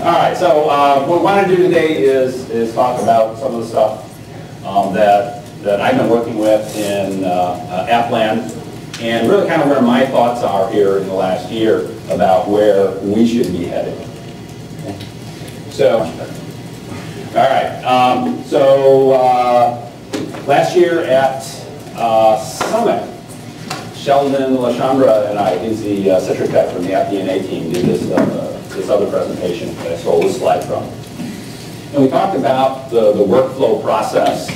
All right, so what we want to do today is talk about some of the stuff that I've been working with in AppAppLand, and really kind of where my thoughts are here in the last year about where we should be headed. So, all right, last year at Summit, Sheldon LaChandra and I, he's the Citric guy from the AppDNA team, did this other presentation that I stole this slide from. And we talked about the workflow process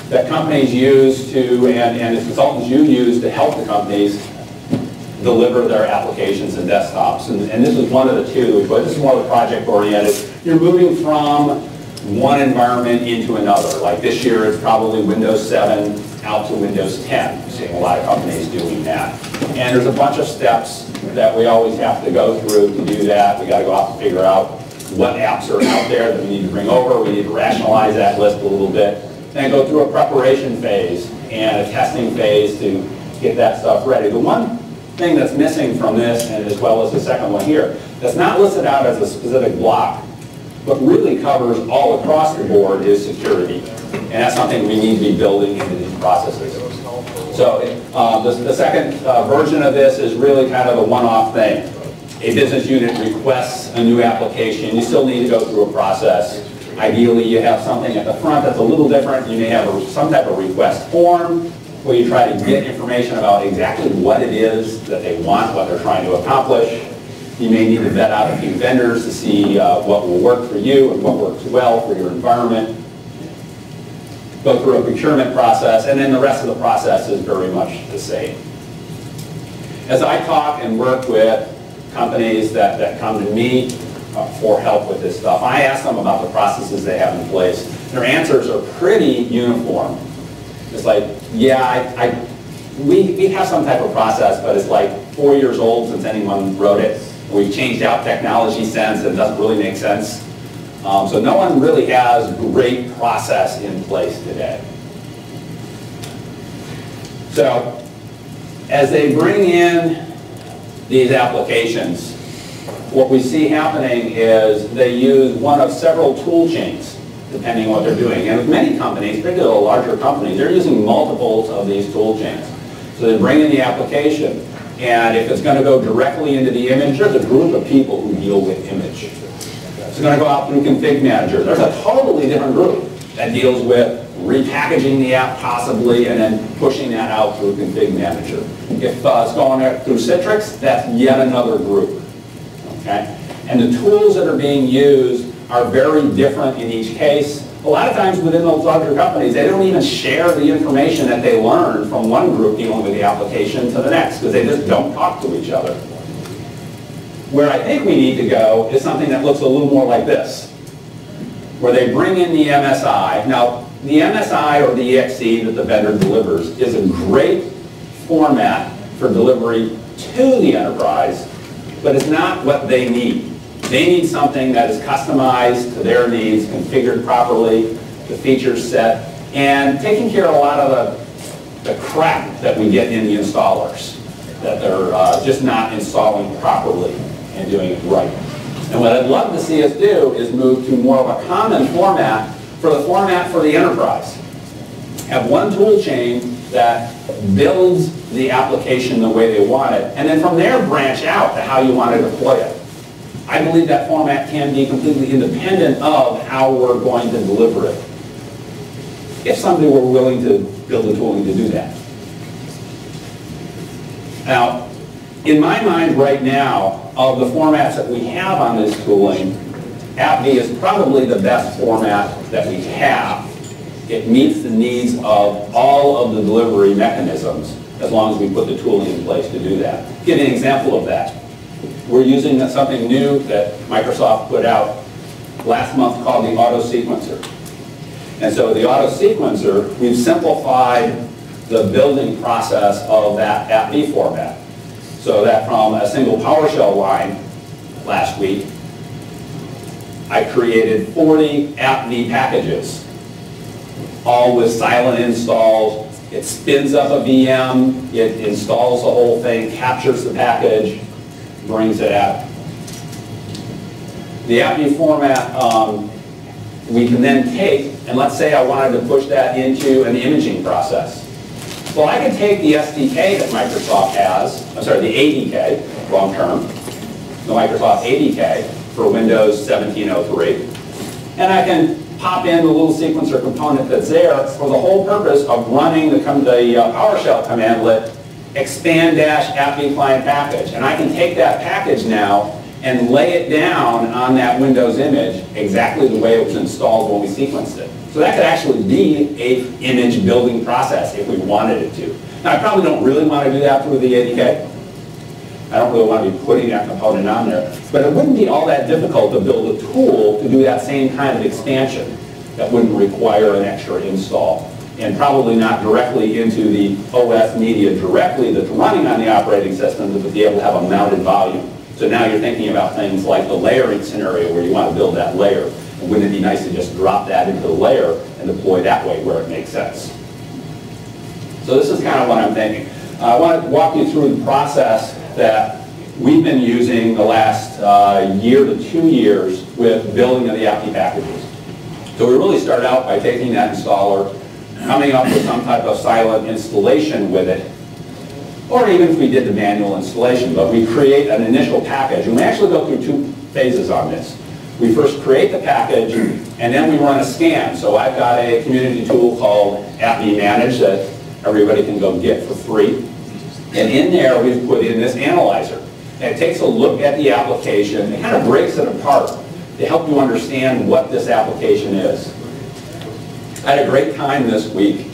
that companies use to, and the consultants you use to help the companies deliver their applications and desktops. And this is one of the two, but this is more project-oriented. You're moving from one environment into another. Like this year, it's probably Windows 7 out to Windows 10. We're seeing a lot of companies doing that. And there's a bunch of steps that we always have to go through to do that. We got to go out and figure out what apps are out there that we need to bring over. We need to rationalize that list a little bit. Then go through a preparation phase and a testing phase to get that stuff ready. The one thing that's missing from this, and as well as the second one here, that's not listed out as a specific block, but really covers all across the board, is security. And that's something we need to be building into these processes. So the second version of this is really kind of a one-off thing. A business unit requests a new application. You still need to go through a process. Ideally, you have something at the front that's a little different. You may have some type of request form where you try to get information about exactly what it is that they want, what they're trying to accomplish. You may need to vet out a few vendors to see what will work for you and what works well for your environment. Go through a procurement process, and then the rest of the process is very much the same. As I talk and work with companies that come to me for help with this stuff, I ask them about the processes they have in place. Their answers are pretty uniform. It's like, yeah, we have some type of process, but it's like 4 years old since anyone wrote it. We've changed out technology since, and it doesn't really make sense. So no one really has great process in place today. So as they bring in these applications, what we see happening is they use one of several tool chains, depending on what they're doing. And with many companies, particularly larger companies, they're using multiples of these tool chains. So they bring in the application, and if it's going to go directly into the image, there's a group of people who deal with image. If it's going to go out through Config Manager, there's a totally different group that deals with repackaging the app possibly and then pushing that out through Config Manager. If it's going through Citrix, that's yet another group. Okay? And the tools that are being used are very different in each case. A lot of times within those larger companies, they don't even share the information that they learned from one group dealing with the application to the next, because they just don't talk to each other. Where I think we need to go is something that looks a little more like this, where they bring in the MSI. Now, the MSI or the EXE that the vendor delivers is a great format for delivery to the enterprise, but it's not what they need. They need something that is customized to their needs, configured properly, the features set, and taking care of a lot of the crap that we get in the installers, that they're just not installing properly and doing it right. And what I'd love to see us do is move to more of a common format for the enterprise. Have one tool chain that builds the application the way they want it, and then from there branch out to how you want to deploy it. I believe that format can be completely independent of how we're going to deliver it, if somebody were willing to build the tooling to do that. Now, in my mind right now, of the formats that we have on this tooling, AppV is probably the best format that we have. It meets the needs of all of the delivery mechanisms, as long as we put the tooling in place to do that. Give you an example of that. We're using something new that Microsoft put out last month called the auto sequencer. And so the auto sequencer, we've simplified the building process of that AppV format. So that from a single PowerShell line last week, I created 40 AppV packages, all with silent installs. It spins up a VM, it installs the whole thing, captures the package, brings it out. The AppView format, we can then take, and let's say I wanted to push that into an imaging process. Well, I can take the SDK that Microsoft has, I'm sorry, the ADK, long term, the Microsoft ADK for Windows 1703, and I can pop in the little sequencer component that's there for the whole purpose of running the PowerShell commandlet expand-appv client package. And I can take that package now and lay it down on that Windows image exactly the way it was installed when we sequenced it. So that could actually be an image building process if we wanted it to. Now, I probably don't really want to do that through the ADK. I don't really want to be putting that component on there. But it wouldn't be all that difficult to build a tool to do that same kind of expansion that wouldn't require an extra install. And probably not directly into the OS media directly that's running on the operating system, but be able to have a mounted volume. So now you're thinking about things like the layering scenario where you want to build that layer. And wouldn't it be nice to just drop that into the layer and deploy that way where it makes sense? So this is kind of what I'm thinking. I want to walk you through the process that we've been using the last year to 2 years with building of the AppV packages. So we really start out by taking that installer, coming up with some type of silent installation with it, or even if we did the manual installation, but we create an initial package, and we actually go through 2 phases on this. We first create the package, and then we run a scan. So I've got a community tool called AppV Manage that everybody can go get for free. And in there, we've put in this analyzer. And it takes a look at the application. It kind of breaks it apart to help you understand what this application is. I had a great time this week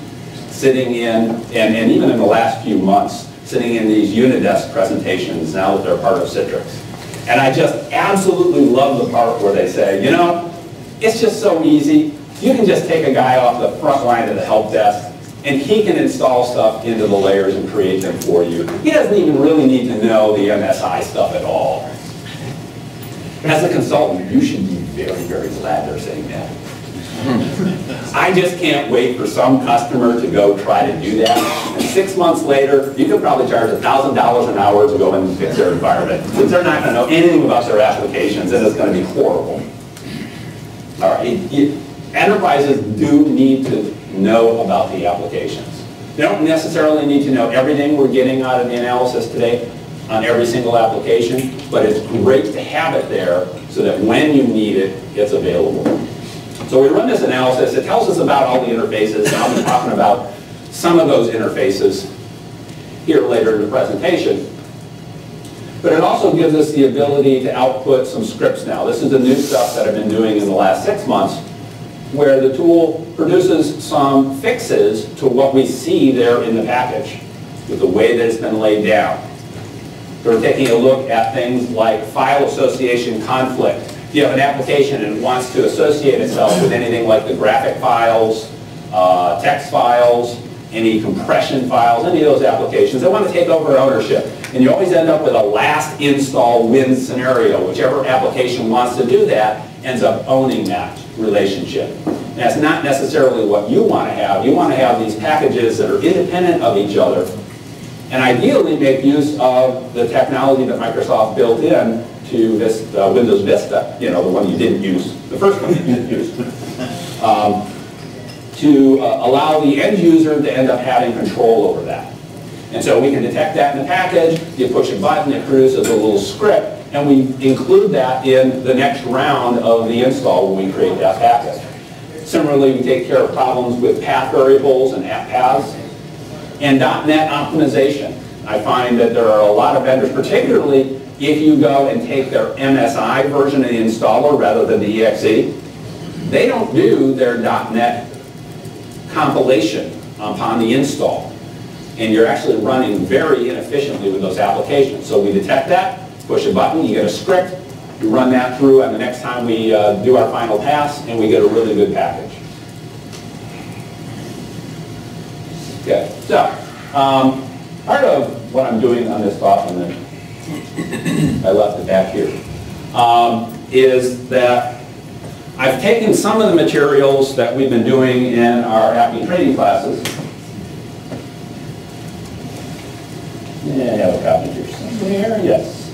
sitting in, and even in the last few months, sitting in these Unidesk presentations now that they're part of Citrix. And I just absolutely love the part where they say, you know, it's just so easy. You can just take a guy off the front line of the help desk, and he can install stuff into the layers and create them for you. He doesn't even really need to know the MSI stuff at all. As a consultant, you should be very, very glad they're saying that. I just can't wait for some customer to go try to do that. And 6 months later, you could probably charge $1,000 an hour to go and fix their environment, since they're not going to know anything about their applications, and it's going to be horrible. All right, enterprises do need to know about the applications. They don't necessarily need to know everything we're getting out of the analysis today on every single application, but it's great to have it there so that when you need it, it's available. So we run this analysis. It tells us about all the interfaces, and I'll be talking about some of those interfaces here later in the presentation. But it also gives us the ability to output some scripts now. This is the new stuff that I've been doing in the last 6 months, where the tool produces some fixes to what we see there in the package with the way that it's been laid down. We're taking a look at things like file association conflict. If you have an application and it wants to associate itself with anything like the graphic files, text files, any compression files, any of those applications, they want to take over ownership. And you always end up with a last install wins scenario. Whichever application wants to do that ends up owning that relationship. And that's not necessarily what you want to have. You want to have these packages that are independent of each other and ideally make use of the technology that Microsoft built in to this Windows Vista, you know, the one you didn't use, the first one you didn't use, to allow the end user to end up having control over that. And so we can detect that in the package, you push a button, it produces a little script, and we include that in the next round of the install when we create that package. Similarly, we take care of problems with path variables and app paths. And .NET optimization. I find that there are a lot of vendors, particularly if you go and take their MSI version of the installer rather than the EXE, they don't do their .NET compilation upon the install. And you're actually running very inefficiently with those applications. So we detect that, push a button, you get a script, you run that through, and the next time we do our final pass, and we get a really good package. Okay, so part of what I'm doing on this document, I left it back here, is that I've taken some of the materials that we've been doing in our AppV training classes. Yeah, I have a copy here somewhere, yes.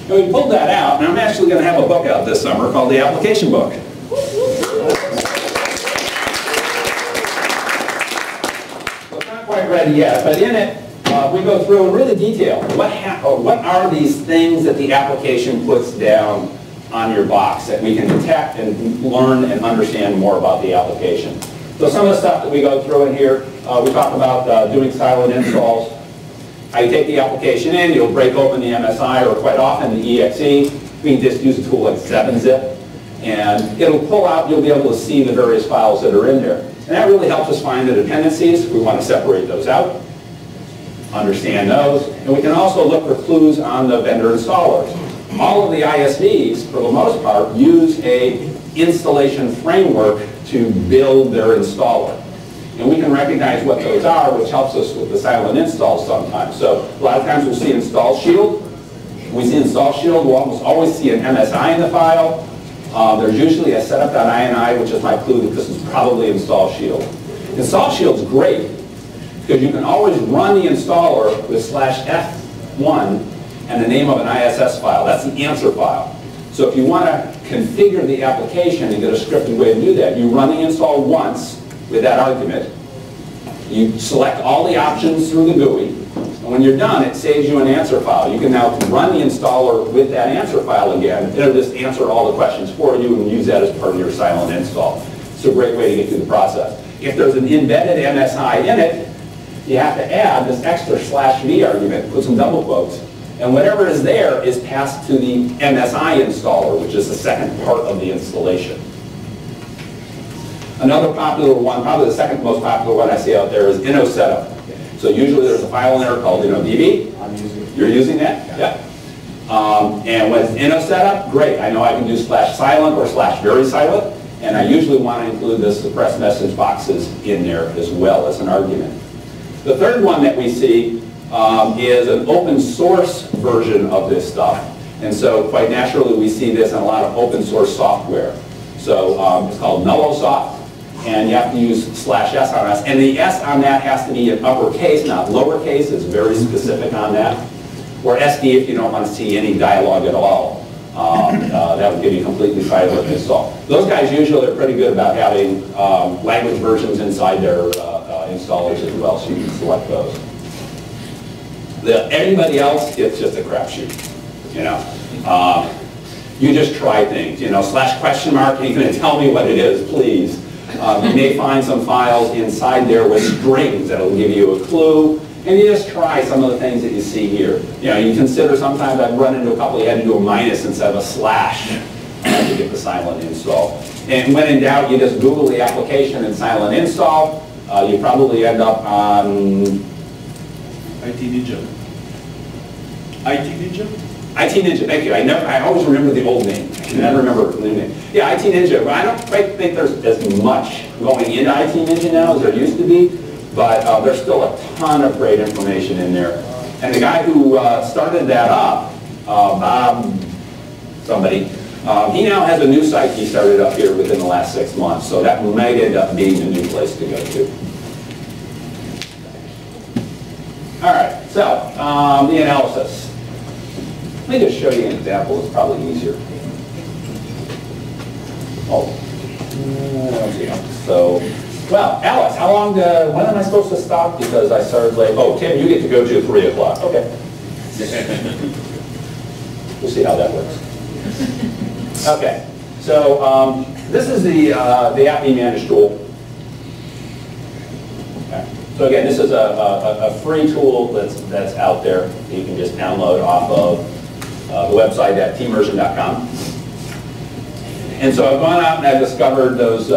And we pulled that out, and I'm actually going to have a book out this summer called the Application Book. Well, it's not quite ready yet, but in it, we go through in really detail what are these things that the application puts down on your box that we can detect and learn and understand more about the application. So some of the stuff that we go through in here, we talk about doing silent installs. How you take the application in, you'll break open the MSI or quite often the EXE. We can just use a tool like 7-zip and it'll pull out, you'll be able to see the various files that are in there. And that really helps us find the dependencies. We want to separate those out, understand those, and we can also look for clues on the vendor installers. All of the ISVs, for the most part, use a installation framework to build their installer. And we can recognize what those are, which helps us with the silent installs sometimes. So a lot of times we'll see install shield. When we see install shield, we'll almost always see an MSI in the file. There's usually a setup.ini, which is my clue that this is probably install shield. Install shield's great because you can always run the installer with /F1 and the name of an ISS file. That's the answer file. So if you want to configure the application and get a scripted way to do that, you run the install once with that argument. You select all the options through the GUI, and when you're done, it saves you an answer file. You can now run the installer with that answer file again. It'll just answer all the questions for you and use that as part of your silent install. It's a great way to get through the process. If there's an embedded MSI in it, you have to add this extra /V argument, put some double quotes, and whatever is there is passed to the MSI installer, which is the second part of the installation. Another popular one, probably the second most popular one I see out there is setup. So usually there's a file in there called DB. I'm using it. You're using that? Yeah. And with setup, great. I know I can do /silent or /very silent, and I usually want to include the suppressed message boxes in there as well as an argument. The third one that we see is an open source version of this stuff. And so quite naturally we see this in a lot of open source software. So it's called MellowSoft, and you have to use /S on us. And the S on that has to be in uppercase, not lowercase. It's very specific on that. Or SD if you don't want to see any dialogue at all. That would give you completely silent install. Those guys usually are pretty good about having language versions inside their installers as well, so you can select those. Everybody else, it's just a crapshoot. You know, you just try things. You know, /?, are you going to tell me what it is, please? You may find some files inside there with strings that'll give you a clue, and you just try some of the things that you see here. You know, you consider sometimes I've run into a couple, you had to do a minus instead of a / to get the silent install. And when in doubt, you just Google the application and silent install. You probably end up on IT Ninja. IT Ninja? IT Ninja, thank you. I always remember the old name. I can never remember the new name. Yeah, IT Ninja. Well, I don't quite think there's as much going into IT Ninja now as there used to be, but there's still a ton of great information in there. And the guy who started that up, Bob somebody, he now has a new site he started up here within the last 6 months, so that might end up being a new place to go to. All right, so the analysis. Let me just show you an example. It's probably easier. So, well, Alice, how long, when am I supposed to stop? Because I started late. Oh, Tim, you get to go to 3 o'clock. Okay. We'll see how that works. Okay, so this is the AppMe Manage tool. Okay. So again, this is a free tool that's out there. You can just download off of the website at teammersion.com. And so I've gone out and I've discovered those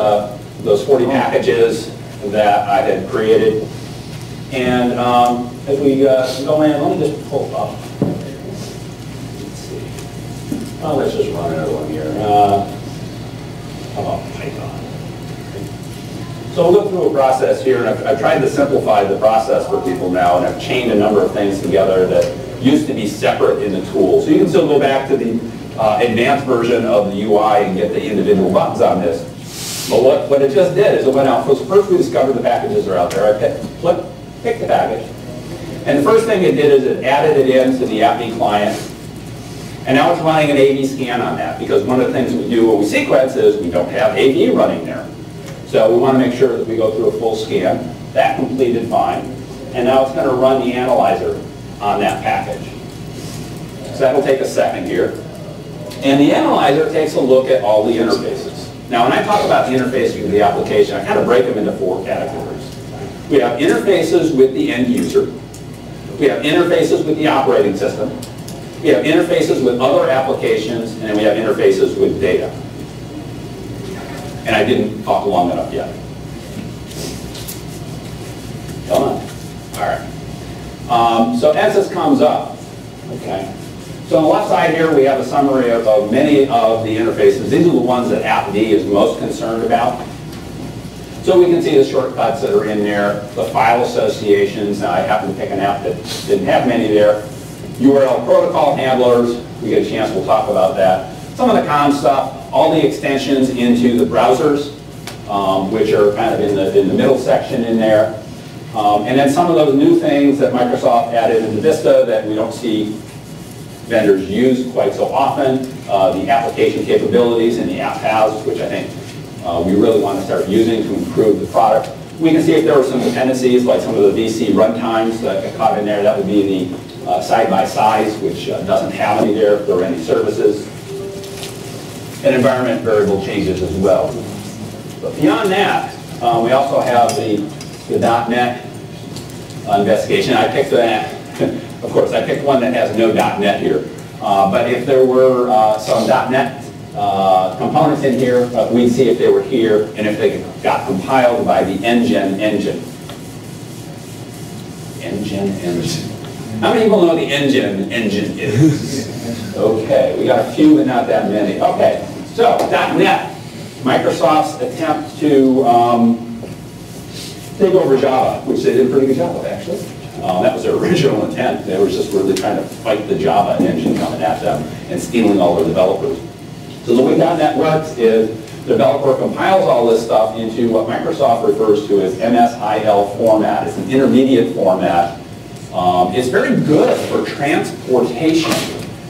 40 packages that I had created. And as we go in, let me just pull up. Let's see. Oh, let's just run another one here. How about Python? So we'll go through a process here, and I've tried to simplify the process for people now, and I've chained a number of things together that used to be separate in the tool. So you can still go back to the advanced version of the UI and get the individual buttons on this. But what it just did is it went out. First we discovered the packages are out there. I picked the package. And the first thing it did is it added it into the AppMe client. And now it's running an AV scan on that, because one of the things we do when we sequence is we don't have AV running there. So we want to make sure that we go through a full scan. That completed fine. And now it's going to run the analyzer on that package. So that'll take a second here. And the analyzer takes a look at all the interfaces. Now when I talk about the interfaces of the application, I kind of break them into 4 categories. We have interfaces with the end user. We have interfaces with the operating system. We have interfaces with other applitions, and then we have interfaces with data. And I didn't talk long enough yet. Come on. All right. So as this comes up, okay. So on the left side here, we have a summary of many of the interfaces. These are the ones that AppD is most concerned about. So we can see the shortcuts that are in there, the file associations. Now I happened to pick an app that didn't have many there. URL protocol handlers, we get a chance, we'll talk about that. Some of the comm stuff, all the extensions into the browsers, which are kind of in the middle section in there. And then some of those new things that Microsoft added into Vista that we don't see vendors use quite so often, the application capabilities and the app paths, which I think we really want to start using to improve the product. We can see if there were some dependencies, like some of the VC runtimes that got caught in there. That would be the side-by-sides, which doesn't have any there if there are any services. And environment variable changes as well. But beyond that, we also have the .NET investigation. I picked that, of course, I picked one that has no .NET here. But if there were some .NET components in here, we'd see if they were here and if they got compiled by the engine. How many people know the engine is? Okay, we got a few, but not that many. Okay, so .NET, Microsoft's attempt to take over Java, which they did a pretty good job of, actually. That was their original intent. They were just really trying to fight the Java engine coming at them and stealing all their developers. So the way .NET works is the developer compiles all this stuff into what Microsoft refers to as MSIL format. It's an intermediate format. It's very good for transportation,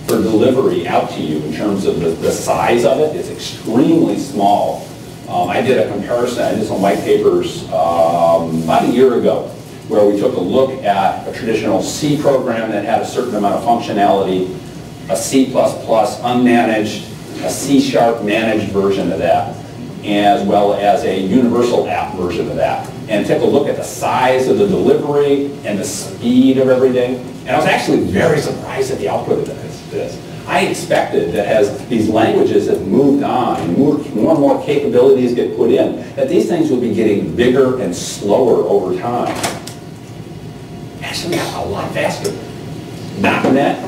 for delivery out to you in terms of the size of it. It's extremely small. I did a comparison, I did some white papers about a year ago where we took a look at a traditional C program that had a certain amount of functionality, a C++ unmanaged, a C# managed version of that, as well as a universal app version of that, and took a look at the size of the delivery and the speed of everything. And I was actually very surprised at the output of this. I expected that as these languages have moved on and more and more capabilities get put in, that these things would be getting bigger and slower over time. Actually got a lot faster. .NET,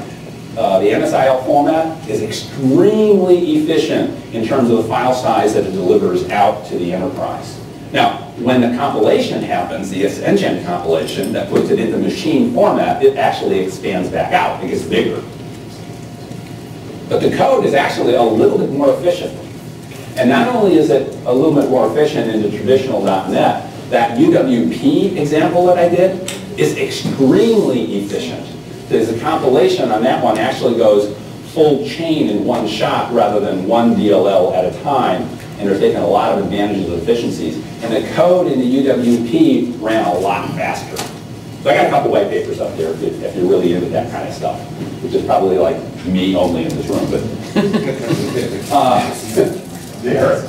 the MSIL format, is extremely efficient in terms of the file size that it delivers out to the enterprise. Now, when the compilation happens, the engine compilation that puts it into machine format, it actually expands back out. It gets bigger. But the code is actually a little bit more efficient. And not only is it a little bit more efficient in the traditional .NET, that UWP example that I did is extremely efficient. Because the compilation on that one actually goes full chain in one shot rather than one DLL at a time. And they're taking a lot of advantages of efficiencies. And the code in the UWP ran a lot faster. So I got a couple white papers up there if you're really into that kind of stuff, which is probably like me only in this room. But there.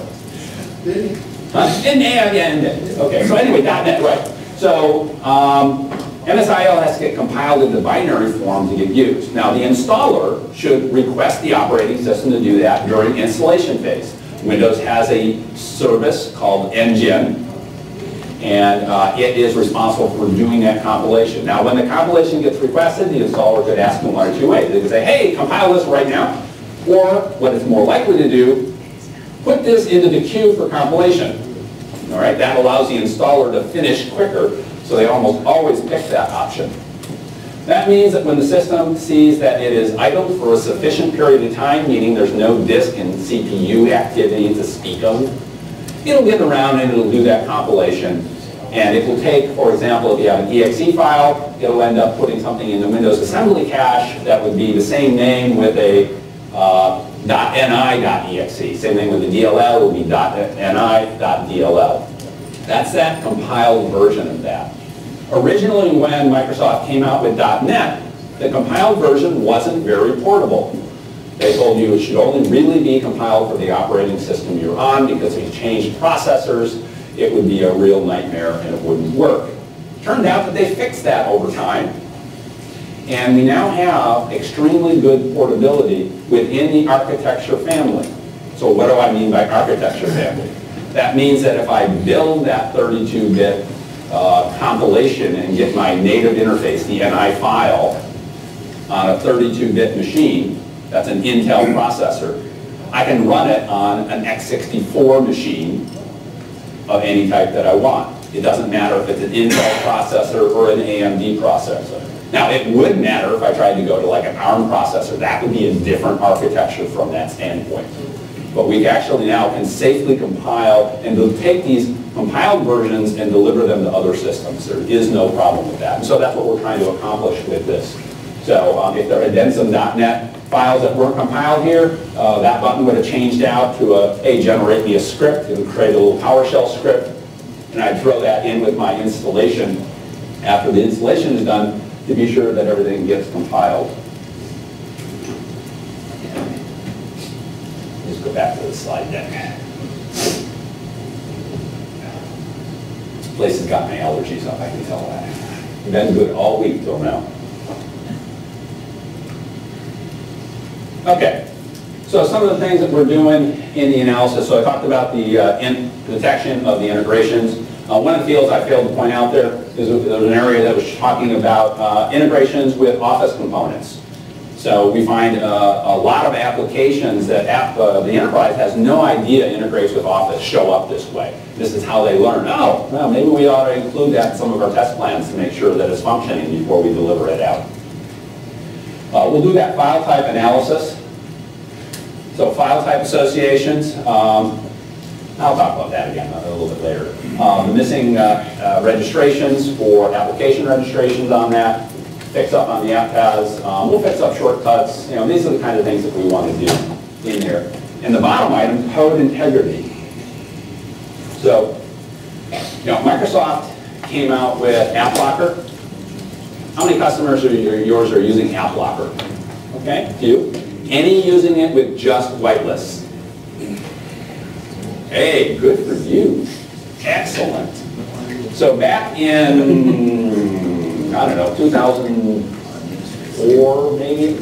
Okay, so anyway, .NET, right. So MSIL has to get compiled into binary form to get used. Now the installer should request the operating system to do that during installation phase. Windows has a service called Engine, and it is responsible for doing that compilation. Now when the compilation gets requested, the installer could ask them one or two ways. They could say, hey, compile this right now. Or what it's more likely to do, put this into the queue for compilation. All right, that allows the installer to finish quicker, so they almost always pick that option. That means that when the system sees that it is idle for a sufficient period of time, meaning there's no disk and CPU activity to speak of, it'll get around and it'll do that compilation. And it will take, for example, if you have an exe file, it'll end up putting something in the Windows assembly cache that would be the same name with a .ni.exe. Same thing with the DLL, it will be .ni.dll. That's that compiled version of that. Originally, when Microsoft came out with .NET, the compiled version wasn't very portable. They told you it should only really be compiled for the operating system you're on, because if you changed processors, it would be a real nightmare and it wouldn't work. Turned out that they fixed that over time, and we now have extremely good portability within the architecture family. So what do I mean by architecture family? That means that if I build that 32-bit compilation and get my native interface, the NI file, on a 32-bit machine, that's an Intel processor, I can run it on an x64 machine of any type that I want. It doesn't matter if it's an Intel processor or an AMD processor. Now, it would matter if I tried to go to like an ARM processor. That would be a different architecture from that standpoint. But we actually now can safely compile and take these compiled versions and deliver them to other systems. There is no problem with that. And so that's what we're trying to accomplish with this. So if there had been some .NET files that weren't compiled here, that button would have changed out to hey, generate me a script. It would create a little PowerShell script, and I'd throw that in with my installation after the installation is done to be sure that everything gets compiled. Just go back to the slide deck. This place has got my allergies up, I can tell that. Been good all week till now. Okay, so some of the things that we're doing in the analysis. So I talked about the detection of the integrations. One of the fields I failed to point out there is there's an area that was talking about integrations with Office components. So we find a lot of applications that the enterprise has no idea integrates with Office show up this way. This is how they learn. Oh, well, maybe we ought to include that in some of our test plans to make sure that it's functioning before we deliver it out. We'll do that file type analysis. So file type associations, I'll talk about that again a little bit later. The missing registrations for application registrations on that, fix up on the app paths, we'll fix up shortcuts. You know, these are the kind of things that we want to do in there. And the bottom item, code integrity. So, you know, Microsoft came out with AppLocker. How many customers of yours are using AppLocker? Okay, few. Any using it with just whitelists? Hey, good for you. Excellent. So back in, I don't know, 2004 maybe?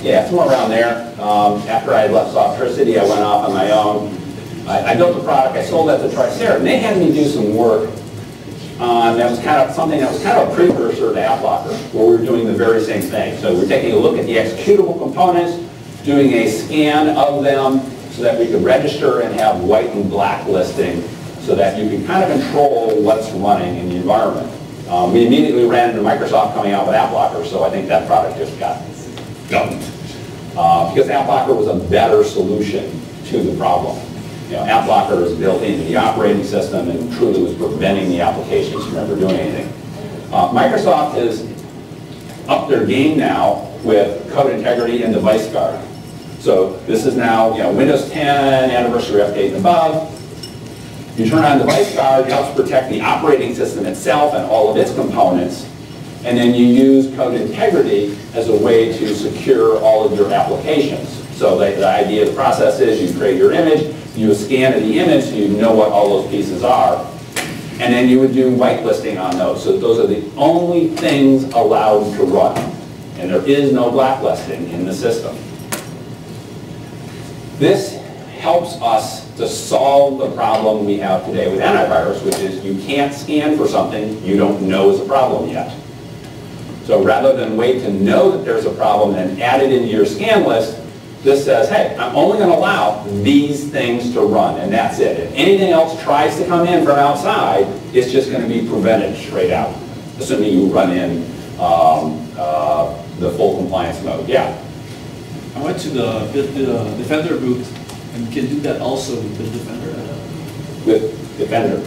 Yeah, somewhere around there. After I had left Softricity, I went off on my own. I built a product, I sold that to Tricera, and they had me do some work that was kind of something that was kind of a precursor to AppLocker, where we were doing the very same thing. So we're taking a look at the executable components, doing a scan of them so that we could register and have white and black listing so that you can kind of control what's running in the environment. We immediately ran into Microsoft coming out with AppLocker, so I think that product just got dumped. Because AppLocker was a better solution to the problem. You know, AppLocker is built into the operating system and truly was preventing the applications from ever doing anything. Microsoft has upped their game now with code integrity and device guard. So this is now, you know, Windows 10 anniversary update and above. You turn on device guard, it helps protect the operating system itself and all of its components. And then you use code integrity as a way to secure all of your applications. So the idea of the process is you create your image, you do a scan of the image so you know what all those pieces are, and then you would do whitelisting on those. So those are the only things allowed to run. And there is no blacklisting in the system. This helps us to solve the problem we have today with antivirus, which is you can't scan for something you don't know is a problem yet. So rather than wait to know that there's a problem and add it into your scan list, this says, hey, I'm only going to allow these things to run, and that's it. If anything else tries to come in from outside, it's just going to be prevented straight out, assuming you run in the full compliance mode. Yeah? I went to the Defender boot, and you can do that also with Bitdefender. With Defender?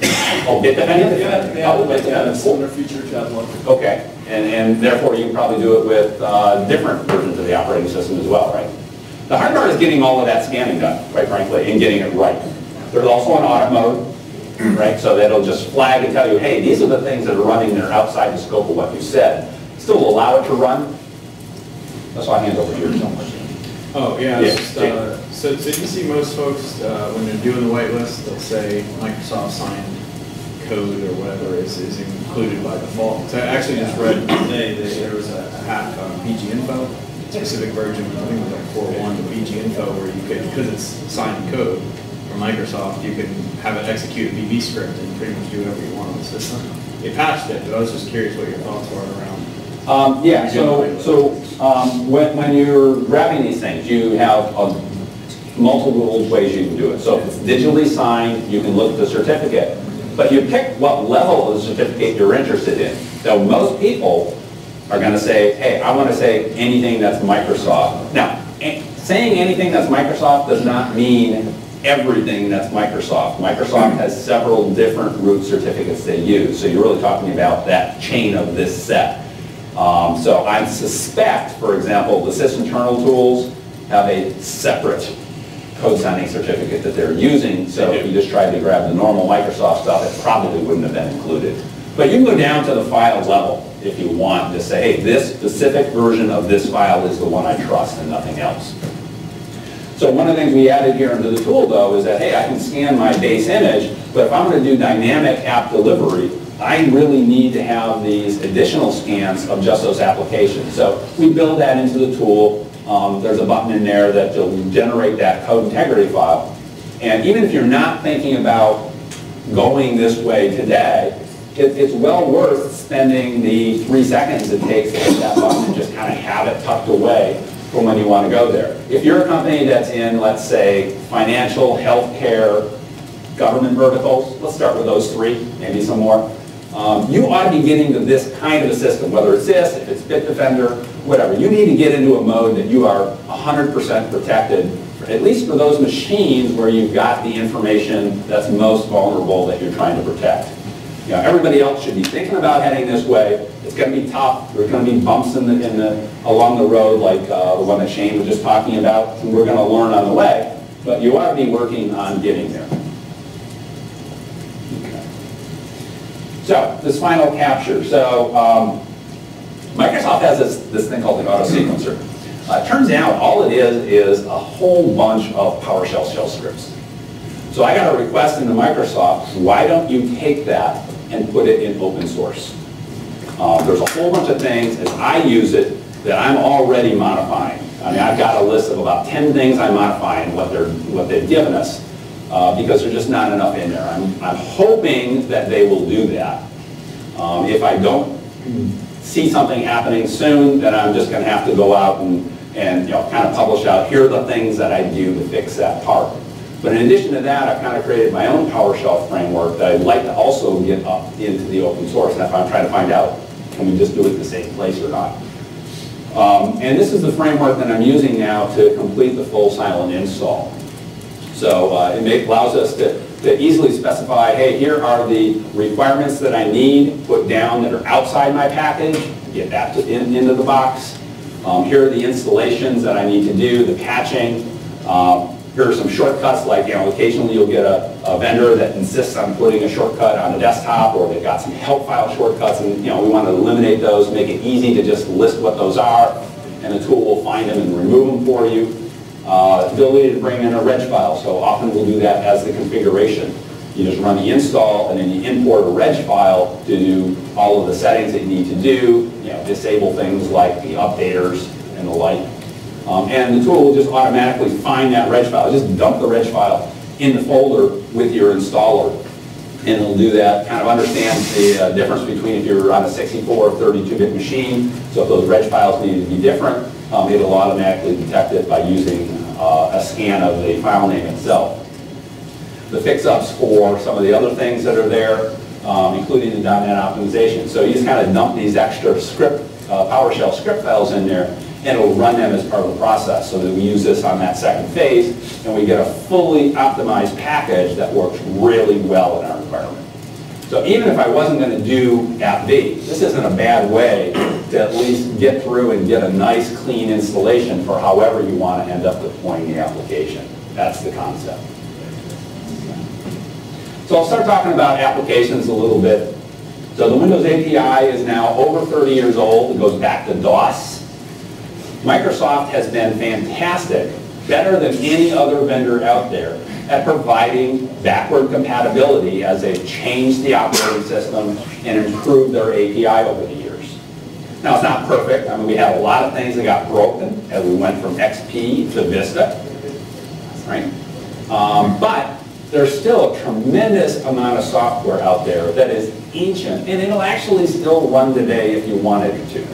Oh, Bitdefender? Yeah, oh, Bitdefender. A similar feature to AppLocker. Okay, and therefore you can probably do it with different versions of the operating system as well, right? The hard part is getting all of that scanning done, quite frankly, and getting it right. There's also an audit mode, right? So that'll just flag and tell you, hey, these are the things that are running that are outside the scope of what you said. Still allow it to run. That's why I hand over here so much. Oh, yeah. Yeah, So you see most folks, when they're doing the whitelist, they'll say Microsoft signed code or whatever is included by default. So I actually just read today that there was a hack on BG Info, specific version, I think it was like 4.1 of BG Info, where you could, because it's signed code from Microsoft, you can have it execute a VB script and pretty much do whatever you want on the system. They patched it, but I was just curious what your thoughts were around. Yeah, when you're grabbing these things, you have multiple ways you can do it. So if it's digitally signed, you can look at the certificate, but you pick what level of the certificate you're interested in. So most people are going to say, hey, I want to say anything that's Microsoft. Now, saying anything that's Microsoft does not mean everything that's Microsoft. Microsoft has several different root certificates they use, so you're really talking about that chain of this set. So I suspect, for example, the sysinternal tools have a separate code signing certificate that they're using, so if you just tried to grab the normal Microsoft stuff, it probably wouldn't have been included. But you can go down to the file level if you want to say, hey, this specific version of this file is the one I trust and nothing else. So one of the things we added here into the tool, though, is that, hey, I can scan my base image, but if I'm going to do dynamic app delivery, I really need to have these additional scans of just those applications. So we build that into the tool. There's a button in there that will generate that code integrity file. And even if you're not thinking about going this way today, it's well worth spending the 3 seconds it takes to hit that button and just kind of have it tucked away from when you want to go there. If you're a company that's in, let's say, financial, healthcare, government verticals, let's start with those 3, maybe some more. You ought to be getting to this kind of a system, whether it's this, if it's Bitdefender, whatever. You need to get into a mode that you are 100% protected, at least for those machines where you've got the information that's most vulnerable that you're trying to protect. You know, everybody else should be thinking about heading this way. It's going to be tough. There's going to be bumps along the road, like the one that Shane was just talking about, and we're going to learn on the way. But you ought to be working on getting there. So, this final capture. So, Microsoft has this thing called the auto sequencer. It turns out all it is a whole bunch of PowerShell shell scripts. So I got a request into Microsoft, why don't you take that and put it in open source? There's a whole bunch of things as I use it that I'm already modifying. I mean, I've got a list of about 10 things I'm modifying what they've given us. Because there's just not enough in there. I'm hoping that they will do that. If I don't see something happening soon, then I'm just going to have to go out and kind of publish out, here are the things that I do to fix that part. But in addition to that, I've kind of created my own PowerShell framework that I'd like to also get up into the open source. And that's why I'm trying to find out, can we just do it the same place or not? And this is the framework that I'm using now to complete the full silent install. So it allows us to easily specify, hey, here are the requirements that I need put down that are outside my package, get that into the box. Here are the installations that I need to do, the patching. Here are some shortcuts, like occasionally you'll get a vendor that insists on putting a shortcut on the desktop, or they've got some help file shortcuts, and we want to eliminate those, make it easy to just list what those are, and the tool will find them and remove them for you. Ability to bring in a reg file, so often we'll do that as the configuration. You just run the install and then you import a reg file to do all of the settings that you need to do, disable things like the updaters and the like. And the tool will just automatically find that reg file. Just dump the reg file in the folder with your installer. And it'll do that, kind of understand the difference between if you're on a 64 or 32-bit machine. So if those reg files need to be different, it'll automatically detect it by using a scan of the file name itself. The fix-ups for some of the other things that are there, including the .NET optimization. So you just kind of dump these extra PowerShell script files in there, and it'll run them as part of the process. So that we use this on that second phase, and we get a fully optimized package that works really well in our environment. So even if I wasn't going to do app B, this isn't a bad way to at least get through and get a nice clean installation for however you want to end up deploying the application. That's the concept. So I'll start talking about applications a little bit. So the Windows API is now over 30 years old. It goes back to DOS. Microsoft has been fantastic, better than any other vendor out there, at providing backward compatibility as they've changed the operating system and improved their API over the years. Now, it's not perfect. I mean, we had a lot of things that got broken as we went from XP to Vista, right? But there's still a tremendous amount of software out there that is ancient, and it'll actually still run today if you wanted it to.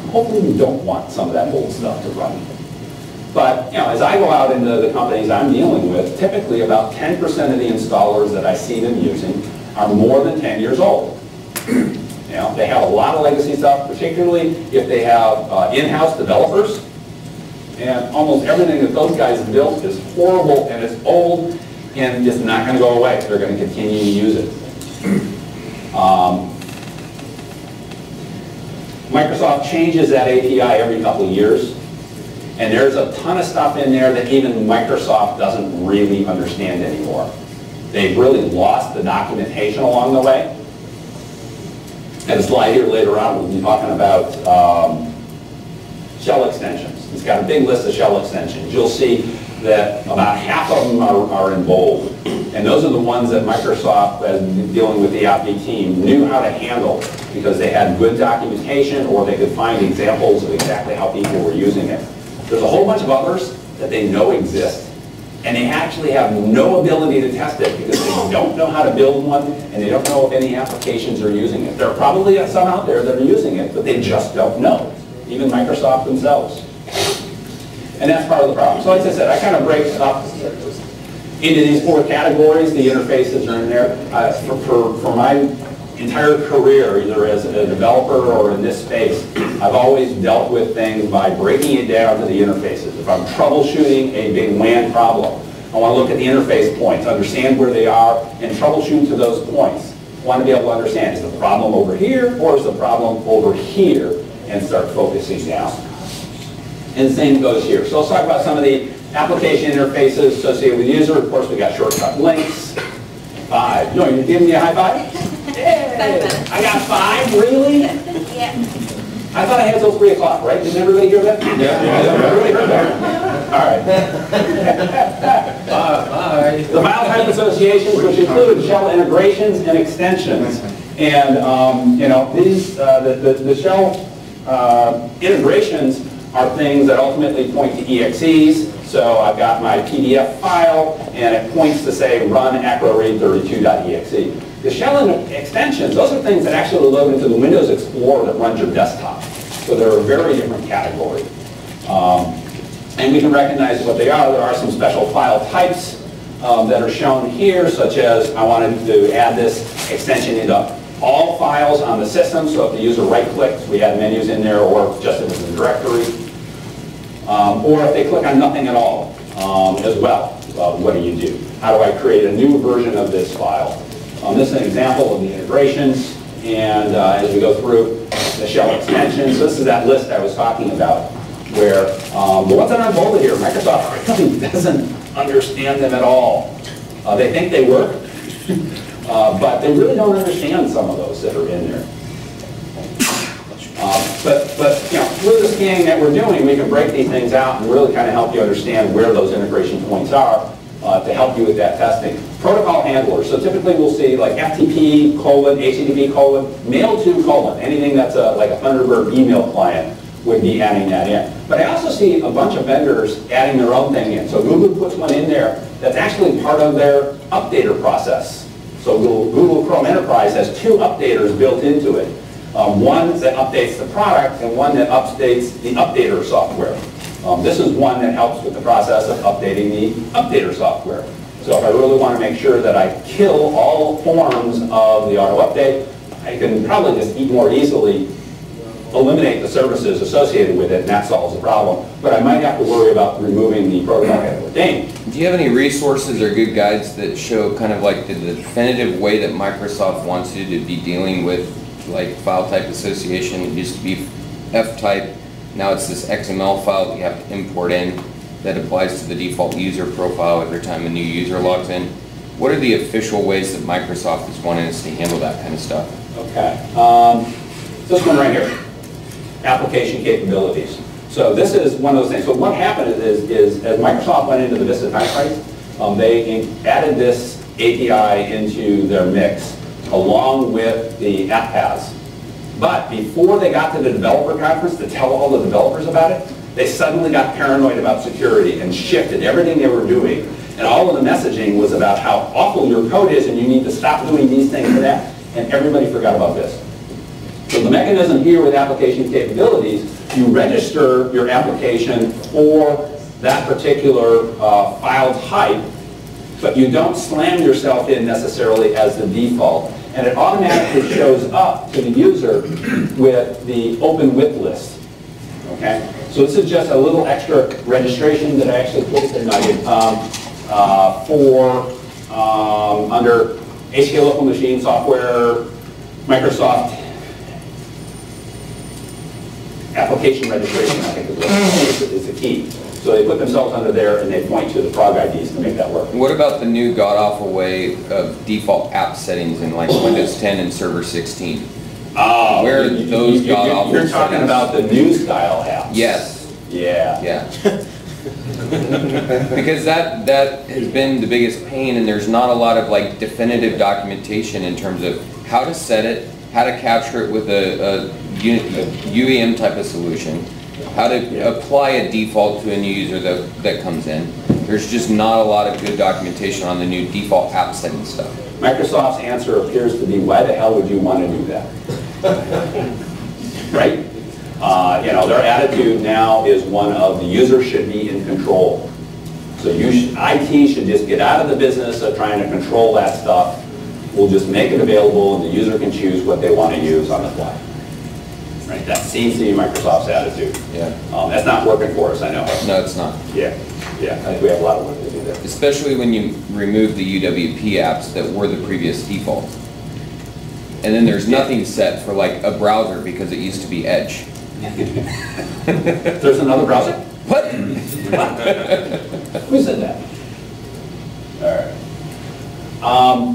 Hopefully you don't want some of that old stuff to run. But as I go out into the companies I'm dealing with, typically about 10% of the installers that I see them using are more than 10 years old. They have a lot of legacy stuff, particularly if they have in-house developers. And almost everything that those guys built is horrible and it's old and it's not going to go away. They're going to continue to use it. Microsoft changes that API every couple of years. And there's a ton of stuff in there that even Microsoft doesn't really understand anymore. They've really lost the documentation along the way. And a slide here later on, we'll be talking about shell extensions. It's got a big list of shell extensions. You'll see that about half of them are in bold. And those are the ones that Microsoft, as dealing with the AppD team, knew how to handle because they had good documentation or they could find examples of exactly how people were using it. There's a whole bunch of others that they know exist, and they actually have no ability to test it because they don't know how to build one, and they don't know if any applications are using it. There are probably some out there that are using it, but they just don't know, even Microsoft themselves. And that's part of the problem. So as I said, I kind of break it up into these four categories. The interfaces are in there. For my entire career, either as a developer or in this space, I've always dealt with things by breaking it down to the interfaces. If I'm troubleshooting a big WAN problem, I want to look at the interface points, understand where they are, and troubleshoot to those points. I want to be able to understand, is the problem over here or is the problem over here, and start focusing down. And the same goes here. So let's talk about some of the application interfaces associated with the user. Of course, we got shortcut links. 5. No, you're giving me a high five? Hey, I got 5, really? Yeah. I thought I had till 3 o'clock, right? Didn't everybody hear that? Yeah. Everybody heard that? All right. The file type associations, which include shell integrations and extensions. And, these, the shell integrations are things that ultimately point to EXEs. So I've got my PDF file, and it points to say run acroread32.exe. The shell extensions, those are things that actually load into the Windows Explorer that runs your desktop. So they're a very different category. And we can recognize what they are. There are some special file types that are shown here, such as I wanted to add this extension into all files on the system. So if the user right-clicks, we had menus in there, or just if it's a directory. Or if they click on nothing at all as well, what do you do? How do I create a new version of this file? This is an example of the integrations, and as we go through the shell extensions, this is that list I was talking about, where the ones that are unfolded here, Microsoft really doesn't understand them at all. They think they work, but they really don't understand some of those that are in there. But through the scanning that we're doing, we can break these things out and really kind of help you understand where those integration points are to help you with that testing. Protocol handlers. So typically we'll see like FTP, HTTP, mail to, anything that's like a Thunderbird email client would be adding that in. But I also see a bunch of vendors adding their own thing in. So Google puts one in there that's actually part of their updater process. So Google Chrome Enterprise has 2 updaters built into it. One that updates the product and one that updates the updater software. This is one that helps with the process of updating the updater software. So if I really want to make sure that I kill all forms of the auto update, I can probably just more easily eliminate the services associated with it, and that solves the problem. But I might have to worry about removing the protocol handler. Dane? Do you have any resources or good guides that show kind of like the definitive way that Microsoft wants you to be dealing with like file type association? It used to be F-type, now it's this XML file that you have to import in that applies to the default user profile every time a new user logs in. What are the official ways that Microsoft is wanting us to handle that kind of stuff? Okay. This one right here, application capabilities. So this is one of those things. So what happened is as Microsoft went into the Vista timeframe, they added this API into their mix along with the app paths. But before they got to the developer conference to tell all the developers about it, they suddenly got paranoid about security and shifted everything they were doing. And all of the messaging was about how awful your code is and you need to stop doing these things and that. And everybody forgot about this. So the mechanism here with application capabilities, you register your application for that particular file type, but you don't slam yourself in necessarily as the default. And it automatically shows up to the user with the open with list. Okay? So this is just a little extra registration that I actually put in for under HK Local Machine Software, Microsoft Application Registration, I think is the key. So they put themselves under there and they point to the prog IDs to make that work. What about the new god-awful way of default app settings in like Windows 10 and Server 16? Oh, where are those god-awful You're talking settings? about the new style apps. Yes. Yeah. Yeah. Because that has been the biggest pain, and there's not a lot of like definitive documentation in terms of how to set it, how to capture it with a UEM type of solution, how to apply a default to a new user that comes in. There's just not a lot of good documentation on the new default app setting stuff. Microsoft's answer appears to be, why the hell would you want to do that? Right? Their attitude now is one of the user should be in control. So IT should just get out of the business of trying to control that stuff. We'll just make it available and the user can choose what they want to use on the fly. Right? That seems to be Microsoft's attitude. Yeah. That's not working for us, I know. No, it's not. Yeah. I think we have a lot of work to do there. Especially when you remove the UWP apps that were the previous default. And then there's nothing set for like a browser because it used to be Edge. There's another browser? What? Who said that? All right.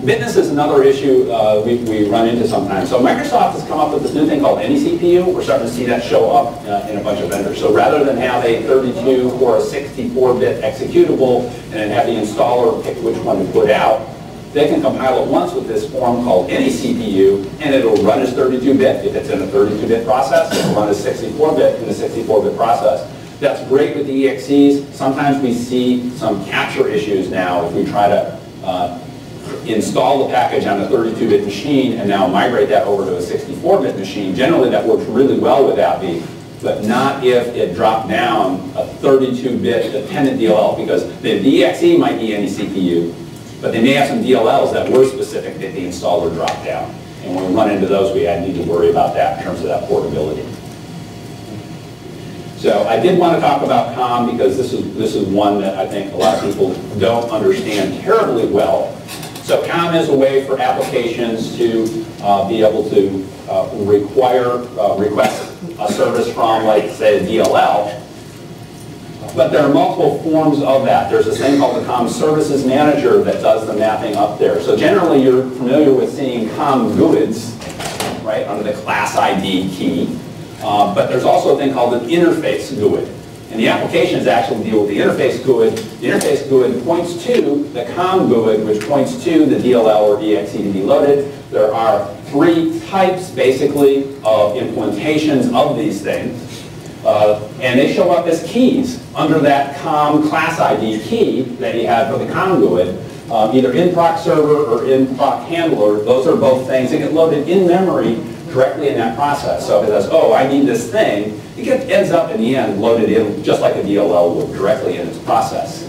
Bitness is another issue we run into sometimes. So Microsoft has come up with this new thing called AnyCPU. We're starting to see that show up in a bunch of vendors. So rather than have a 32 or a 64-bit executable and then have the installer pick which one to put out, they can compile it once with this form called AnyCPU, and it'll run as 32-bit. If it's in a 32-bit process, it'll run as 64-bit in the 64-bit process. That's great with the EXEs. Sometimes we see some capture issues now if we try to install the package on a 32-bit machine and now migrate that over to a 64-bit machine. Generally, that works really well with AppV, but not if it dropped down a 32-bit dependent DLL, because the EXE might be AnyCPU, but they may have some DLLs that were specific that the installer dropped down. And when we run into those, we need to worry about that in terms of that portability. So I did want to talk about COM because this is one that I think a lot of people don't understand terribly well. So COM is a way for applications to be able to request a service from, like, say, a DLL. But there are multiple forms of that. There's this thing called the COM Services Manager that does the mapping up there. So generally, you're familiar with seeing COM GUIDs, right, under the class ID key. But there's also a thing called an interface GUID. And the applications actually deal with the interface GUID. The interface GUID points to the COM GUID, which points to the DLL or EXE to be loaded. There are 3 types, basically, of implementations of these things. And they show up as keys under that COM class ID key that you have for the COM GUID. Either in proc server or in proc handler, those are both things that get loaded in memory directly in that process. So if it says, oh, I need this thing, it ends up in the end loaded in just like a DLL would directly in its process.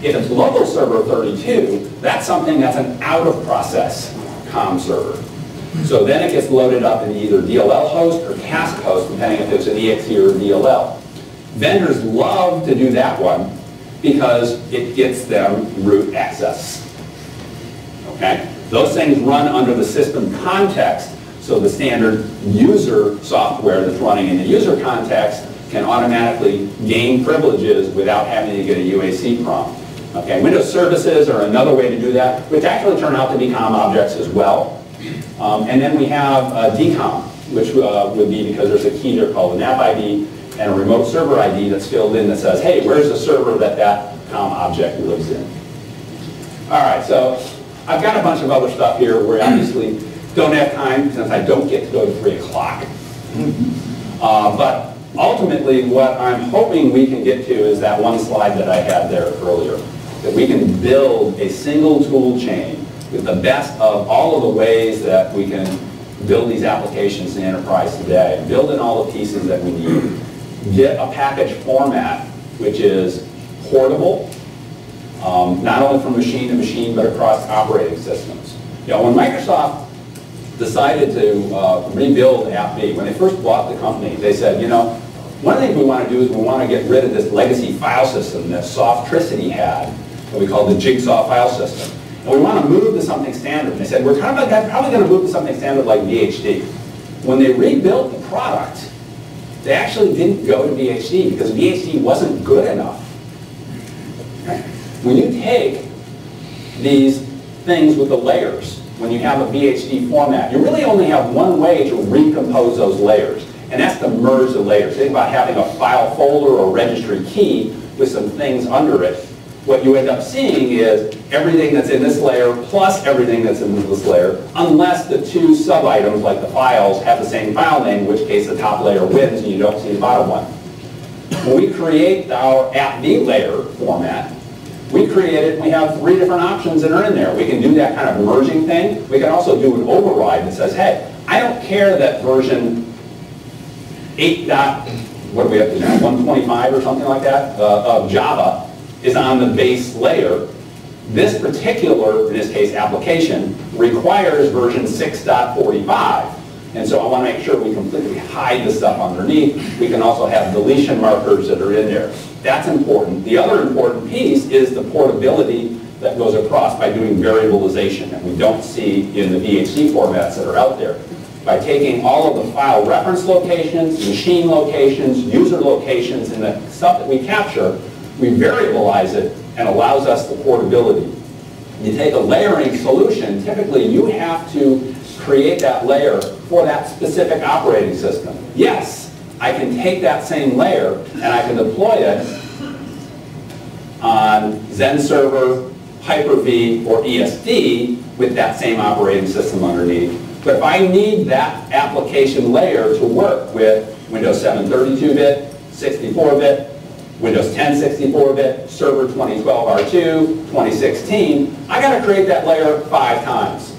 If it's local server 32, that's something that's an out-of-process COM server. So then it gets loaded up in either DLL host or cask host, depending if it's an EXE or a DLL. Vendors love to do that one because it gets them root access. Okay? Those things run under the system context, so the standard user software that's running in the user context can automatically gain privileges without having to get a UAC prompt. Okay, Windows services are another way to do that, which actually turn out to be COM objects as well. And then we have DCOM, which would be because there's a key there called an app ID and a remote server ID that's filled in that says, hey, where's the server that COM object lives in? All right, so I've got a bunch of other stuff here. We obviously don't have time since I don't get to go to 3 o'clock. But ultimately, what I'm hoping we can get to is that one slide that I had there earlier, that we can build a single tool chain with the best of all of the ways that we can build these applications in enterprise today, build in all the pieces that we need, get a package format which is portable, not only from machine to machine, but across operating systems. You know, when Microsoft decided to rebuild AppV, when they first bought the company, they said, you know, one of the things we want to do is we want to get rid of this legacy file system that Softricity had, what we call the Jigsaw file system. And we want to move to something standard. And they said, we're probably going to move to something standard like VHD. When they rebuilt the product, they actually didn't go to VHD because VHD wasn't good enough. Okay? When you take these things with the layers, when you have a VHD format, you really only have one way to recompose those layers, and that's to merge the layers. Think about having a file folder or registry key with some things under it. What you end up seeing is everything that's in this layer plus everything that's in this layer, unless the two sub-items, like the files, have the same file name, in which case the top layer wins and you don't see the bottom one. When we create our AppV layer format, we have 3 different options that are in there. We can do that kind of merging thing. We can also do an override that says, hey, I don't care that version 8. What are we up to now, 125 or something like that, of Java is on the base layer. This particular, in this case, application requires version 6.45. And so I want to make sure we completely hide the stuff underneath. We can also have deletion markers that are in there. That's important. The other important piece is the portability that goes across by doing variabilization that we don't see in the VHD formats that are out there. By taking all of the file reference locations, machine locations, user locations, and the stuff that we capture, we variabilize it and allows us the portability. You take a layering solution, typically you have to create that layer for that specific operating system. Yes, I can take that same layer and I can deploy it on Xen Server, Hyper-V, or ESD with that same operating system underneath. But if I need that application layer to work with Windows 7 32-bit, 64-bit, Windows 10 64-bit, Server 2012 R2, 2016, I got to create that layer 5 times.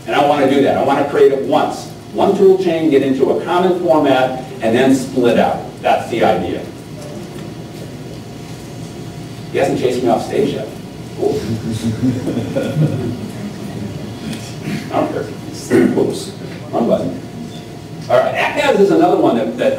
And I want to do that. I want to create it once. One tool chain, get into a common format, and then split out. That's the idea. He hasn't chased me off stage yet. Cool. I don't care. Whoops. Wrong button. All right, AppAppLand is another one that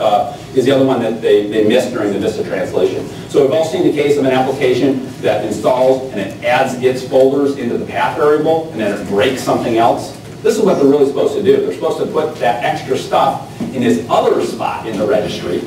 is the other one that they missed during the Vista translation. So we've all seen the case of an application that installs and it adds its folders into the path variable and then it breaks something else. This is what they're really supposed to do. They're supposed to put that extra stuff in this other spot in the registry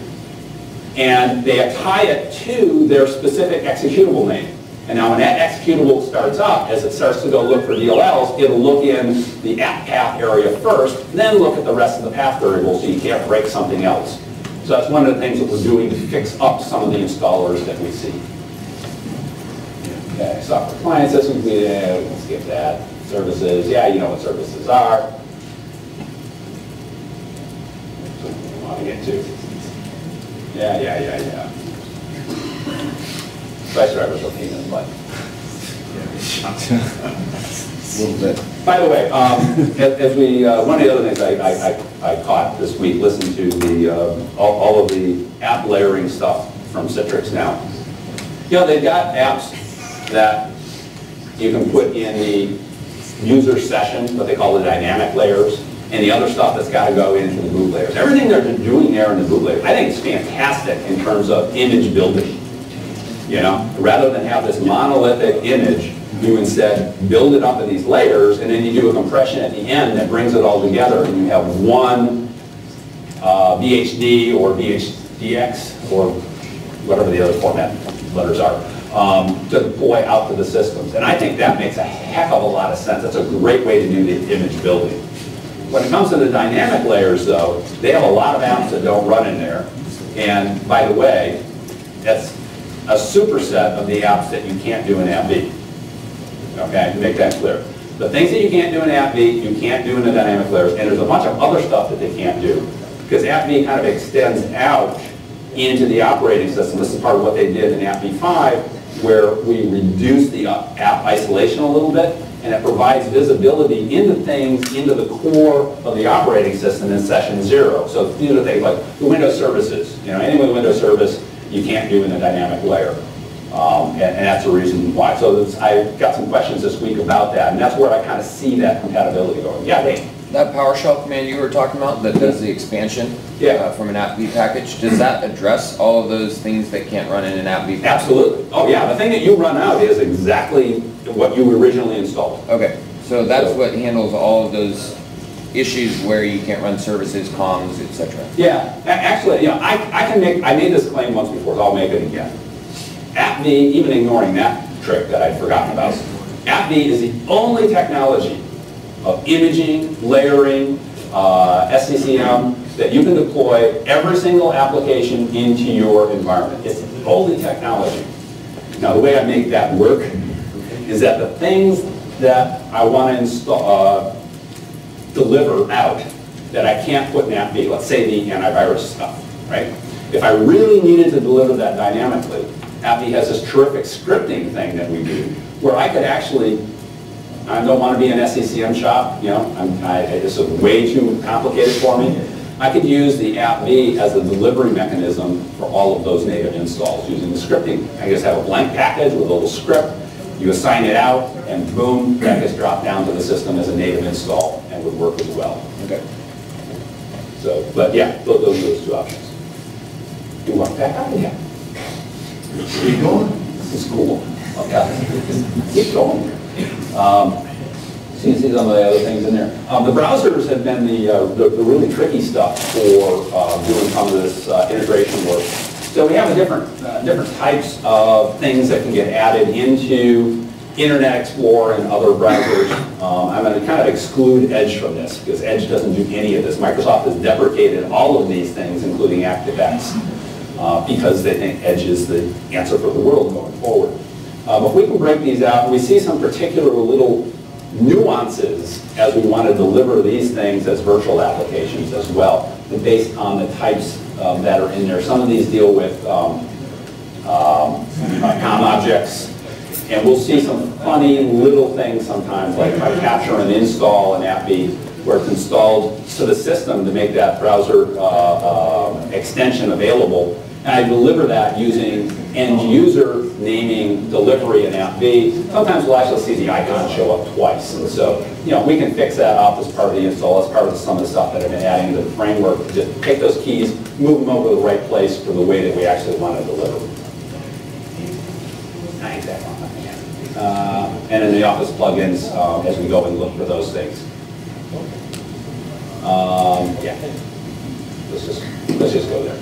and they tie it to their specific executable name. And now when that executable starts up, as it starts to go look for DLLs, it'll look in the app path area first, then look at the rest of the path variables so you can't break something else. So that's one of the things that we're doing to fix up some of the installers that we see. Okay, software client systems, we can skip that. Services, yeah, you know what services are. So we want to get to. Yeah. Vice drivers are pain in the butt. A little bit. By the way, as we one of the other things I caught this week, listened to the all of the app layering stuff from Citrix now. You know, they've got apps that you can put in the user session, what they call the dynamic layers, and the other stuff that's got to go into the boot layers. Everything they're doing there in the boot layers, I think it's fantastic in terms of image building. You know, rather than have this monolithic image, you instead build it up in these layers, and then you do a compression at the end that brings it all together, and you have one VHD or VHDX or whatever the other format letters are, to deploy out to the systems. And I think that makes a heck of a lot of sense. That's a great way to do the image building. When it comes to the dynamic layers, though, they have a lot of apps that don't run in there. And by the way, that's a superset of the apps that you can't do in AppV. Okay, to make that clear. The things that you can't do in AppV, you can't do in the dynamic layers, and there's a bunch of other stuff that they can't do. Because AppV kind of extends out into the operating system. This is part of what they did in AppV5, where we reduce the app isolation a little bit, and it provides visibility into things, into the core of the operating system in session 0. So these are things like the Windows services. You know, anything with a Windows service, you can't do in the dynamic layer. And that's the reason why. So I got some questions this week about that, and that's where I kind of see that compatibility going. Yeah, Dave? That PowerShell command you were talking about that does the expansion from an AppV package, does that address all of those things that can't run in an AppV package? Absolutely. Oh yeah, the thing that you run out is exactly what you originally installed. Okay, so that's what handles all of those issues where you can't run services, comms, etc. Yeah, actually, you know, I made this claim once before, so I'll make it again. AppV, even ignoring that trick that I'd forgotten about, AppV is the only technology of imaging, layering, SCCM, that you can deploy every single application into your environment. It's the only technology. Now, the way I make that work is that the things that I want to install, deliver out that I can't put in AppV, let's say the antivirus stuff, right? If I really needed to deliver that dynamically, AppV has this terrific scripting thing that we do, where I could actually, I don't want to be an SCCM shop, you know, this is way too complicated for me. I could use the AppV as a delivery mechanism for all of those native installs using the scripting. I just have a blank package with a little script, you assign it out, and boom, that gets dropped down to the system as a native install and would work as well. Okay. So, but yeah, those are those two options. You want back out? Yeah. Keep going. This is cool. Okay. Keep going. So you can see some of the other things in there. The browsers have been the really tricky stuff for doing some of this integration work. So we have different types of things that can get added into Internet Explorer and other browsers. I'm going to kind of exclude Edge from this because Edge doesn't do any of this. Microsoft has deprecated all of these things, including ActiveX, because they think Edge is the answer for the world going forward. If we can break these out, we see some particular little nuances as we want to deliver these things as virtual applications as well, based on the types that are in there. Some of these deal with COM objects, and we'll see some funny little things sometimes, like if I capture and install an AppV where it's installed to the system to make that browser extension available, and I deliver that using end user naming delivery in AppV. Sometimes we'll actually see the icon show up twice. And so, you know, we can fix that up as part of the install, as part of some of the stuff that I've been adding to the framework. Just take those keys, move them over to the right place for the way that we actually want to deliver. Not exactly. And in the Office plugins, as we go and look for those things. Yeah. Let's just go there.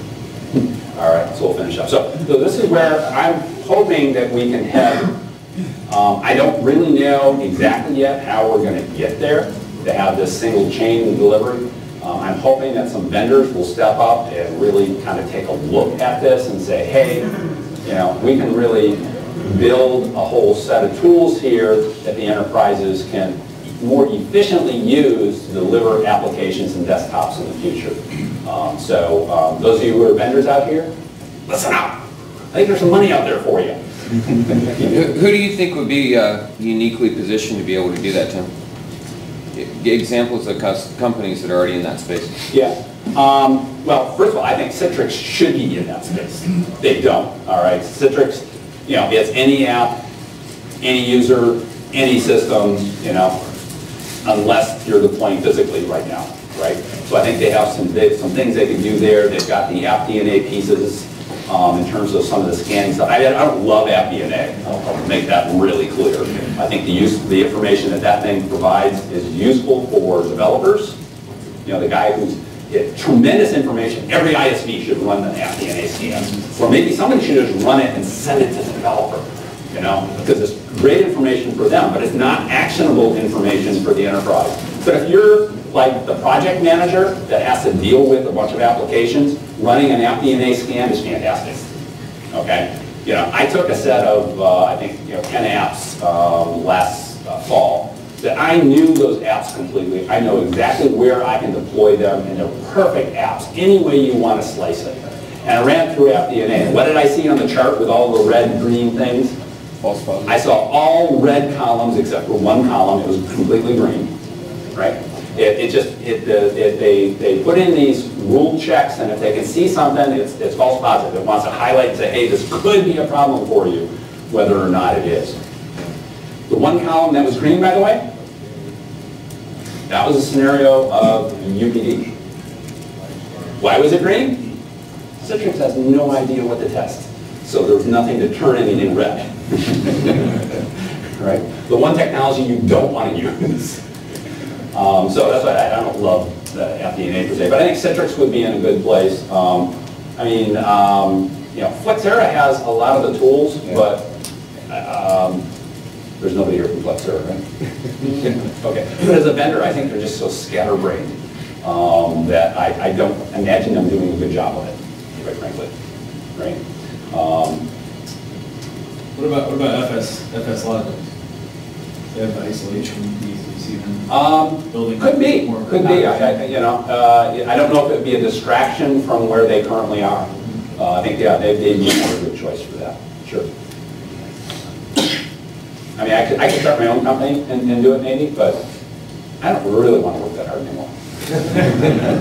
All right, so we'll finish up. So this is where I'm hoping that we can head. I don't really know exactly yet how we're going to get there to have this single chain delivery. I'm hoping that some vendors will step up and really kind of take a look at this and say, hey, you know, we can really build a whole set of tools here that the enterprises can more efficiently use to deliver applications and desktops in the future. Those of you who are vendors out here, listen up. I think there's some money out there for you. Who do you think would be uniquely positioned to be able to do that, Tim? Examples of companies that are already in that space. Yeah. Well, first of all, I think Citrix should be in that space. They don't. All right. Citrix, you know, it's any app, any user, any system, you know. unless you're deploying physically right now, right? So I think they have some things they can do there. They've got the app DNA pieces in terms of some of the scanning stuff. I don't love app DNA. I'll make that really clear. I think the information that thing provides is useful for developers. You know, the guy who's tremendous information. Every ISV should run the app DNA scan. Or maybe somebody should just run it and send it to the developer, you know, because it's great information for them, but it's not actionable information for the enterprise. But if you're like the project manager that has to deal with a bunch of applications, running an app DNA scan is fantastic, okay? You know, I took a set of, I think, 10 apps last fall that I knew those apps completely. I know exactly where I can deploy them, and they're perfect apps, any way you want to slice it. And I ran through app DNA. What did I see on the chart with all the red, green things? False positive. I saw all red columns except for one column. It was completely green, right? They put in these rule checks, and if they can see something, it's false positive. It wants to highlight and say, hey, this could be a problem for you, whether or not it is. The one column that was green, by the way, that was a scenario of UPD. Why was it green? Citrix has no idea what to test, so there was nothing to turn anything red. Right? The one technology you don't want to use. So that's why I don't love the app DNA per se, but I think Citrix would be in a good place. Flexera has a lot of the tools, but there's nobody here from Flexera, right? Okay. But as a vendor, I think they're just so scatterbrained that I don't imagine them doing a good job of it, quite frankly. Right? What about FS Logic? They have the isolation piece. You see them building. Could be. I don't know if it would be a distraction from where they currently are. I think they'd be a good choice for that. Sure. I mean, I could start my own company and do it maybe, but I don't really want to work that hard anymore.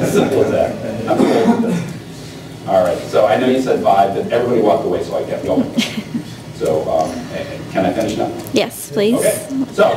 Simple as that. I'm cool with this. All right. So I know you said 5, but everybody walked away, so I kept going. So can I finish now? Yes, please. Okay. So